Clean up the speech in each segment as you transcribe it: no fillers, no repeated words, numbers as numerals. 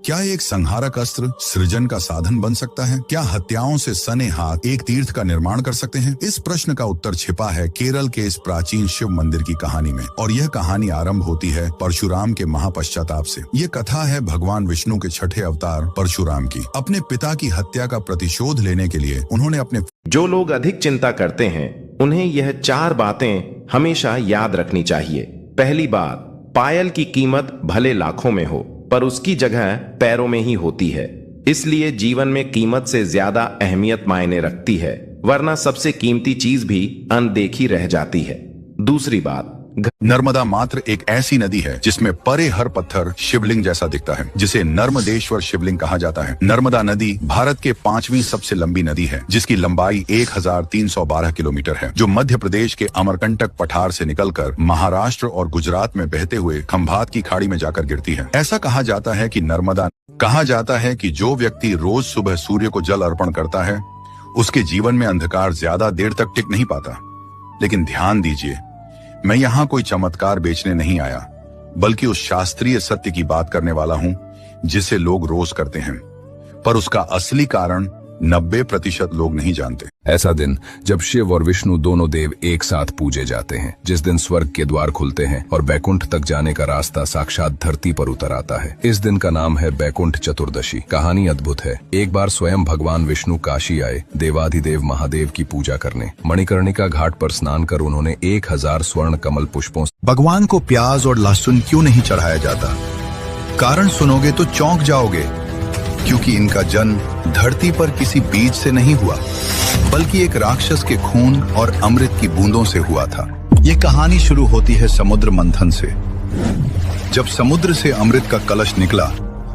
क्या एक संहारक अस्त्र सृजन का साधन बन सकता है? क्या हत्याओं से सने हाथ एक तीर्थ का निर्माण कर सकते हैं? इस प्रश्न का उत्तर छिपा है केरल के इस प्राचीन शिव मंदिर की कहानी में, और यह कहानी आरंभ होती है परशुराम के महापश्चाताप से। ये कथा है भगवान विष्णु के छठे अवतार परशुराम की। अपने पिता की हत्या का प्रतिशोध लेने के लिए उन्होंने अपने जो लोग अधिक चिंता करते हैं उन्हें यह 4 बातें हमेशा याद रखनी चाहिए। पहली बात, पायल की कीमत भले लाखों में हो पर उसकी जगह पैरों में ही होती है, इसलिए जीवन में कीमत से ज्यादा अहमियत मायने रखती है, वरना सबसे कीमती चीज भी अनदेखी रह जाती है। दूसरी बात, नर्मदा मात्र एक ऐसी नदी है जिसमें परे हर पत्थर शिवलिंग जैसा दिखता है, जिसे नर्मदेश्वर शिवलिंग कहा जाता है। नर्मदा नदी भारत के 5वीं सबसे लंबी नदी है, जिसकी लंबाई 1312 किलोमीटर है, जो मध्य प्रदेश के अमरकंटक पठार से निकलकर महाराष्ट्र और गुजरात में बहते हुए खंभात की खाड़ी में जाकर गिरती है। ऐसा कहा जाता है कि जो व्यक्ति रोज सुबह सूर्य को जल अर्पण करता है उसके जीवन में अंधकार ज्यादा देर तक टिक नहीं पाता। लेकिन ध्यान दीजिए, मैं यहाँ कोई चमत्कार बेचने नहीं आया, बल्कि उस शास्त्रीय सत्य की बात करने वाला हूँ जिसे लोग रोज करते हैं, पर उसका असली कारण 90% लोग नहीं जानते। ऐसा दिन जब शिव और विष्णु दोनों देव एक साथ पूजे जाते हैं, जिस दिन स्वर्ग के द्वार खुलते हैं और बैकुंठ तक जाने का रास्ता साक्षात धरती पर उतर आता है। इस दिन का नाम है बैकुंठ चतुर्दशी। कहानी अद्भुत है। एक बार स्वयं भगवान विष्णु काशी आए देवाधिदेव महादेव की पूजा करने। मणिकर्णिका घाट पर स्नान कर उन्होंने 1000 स्वर्ण कमल पुष्पों भगवान को प्याज और लहसुन क्यों नहीं चढ़ाया जाता? कारण सुनोगे तो चौंक जाओगे, क्योंकि इनका जन्म धरती पर किसी बीज से नहीं हुआ, बल्कि एक राक्षस के खून और अमृत की बूंदों से हुआ था। ये कहानी शुरू होती है समुद्र मंथन से। जब समुद्र से अमृत का कलश निकला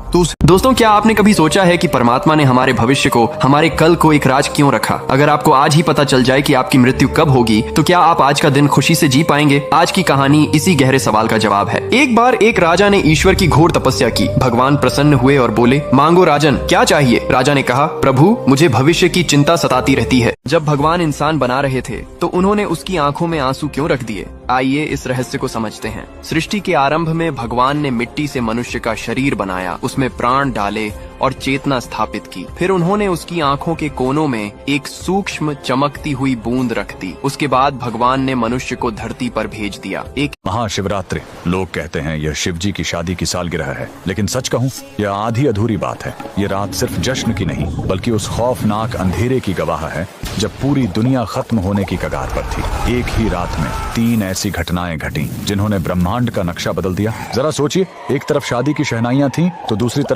तो दोस्तों, क्या आपने कभी सोचा है कि परमात्मा ने हमारे भविष्य को, हमारे कल को एक राज क्यों रखा? अगर आपको आज ही पता चल जाए कि आपकी मृत्यु कब होगी, तो क्या आप आज का दिन खुशी से जी पाएंगे? आज की कहानी इसी गहरे सवाल का जवाब है। एक बार एक राजा ने ईश्वर की घोर तपस्या की। भगवान प्रसन्न हुए और बोले, मांगो राजन, क्या चाहिए? राजा ने कहा, प्रभु, मुझे भविष्य की चिंता सताती रहती है। जब भगवान इंसान बना रहे थे तो उन्होंने उसकी आंखों में आंसू क्यों रख दिए? आइए इस रहस्य को समझते हैं। सृष्टि के आरंभ में भगवान ने मिट्टी से मनुष्य का शरीर बनाया, उसमें प्राण डाले और चेतना स्थापित की। फिर उन्होंने उसकी आंखों के कोनों में एक सूक्ष्म चमकती हुई बूंद रख दी। उसके बाद भगवान ने मनुष्य को धरती पर भेज दिया। एक महाशिवरात्रि, लोग कहते हैं यह शिव जी की शादी की सालगिरह है, लेकिन सच कहूं यह आधी अधूरी बात है। ये रात सिर्फ जश्न की नहीं, बल्कि उस खौफनाक अंधेरे की गवाह है जब पूरी दुनिया खत्म होने की कगार पर थी। एक ही रात में 3 ऐसी घटनाएं घटी जिन्होंने ब्रह्मांड का नक्शा बदल दिया। जरा सोचिए, एक तरफ शादी की शहनाइयां थीं तो दूसरी तरफ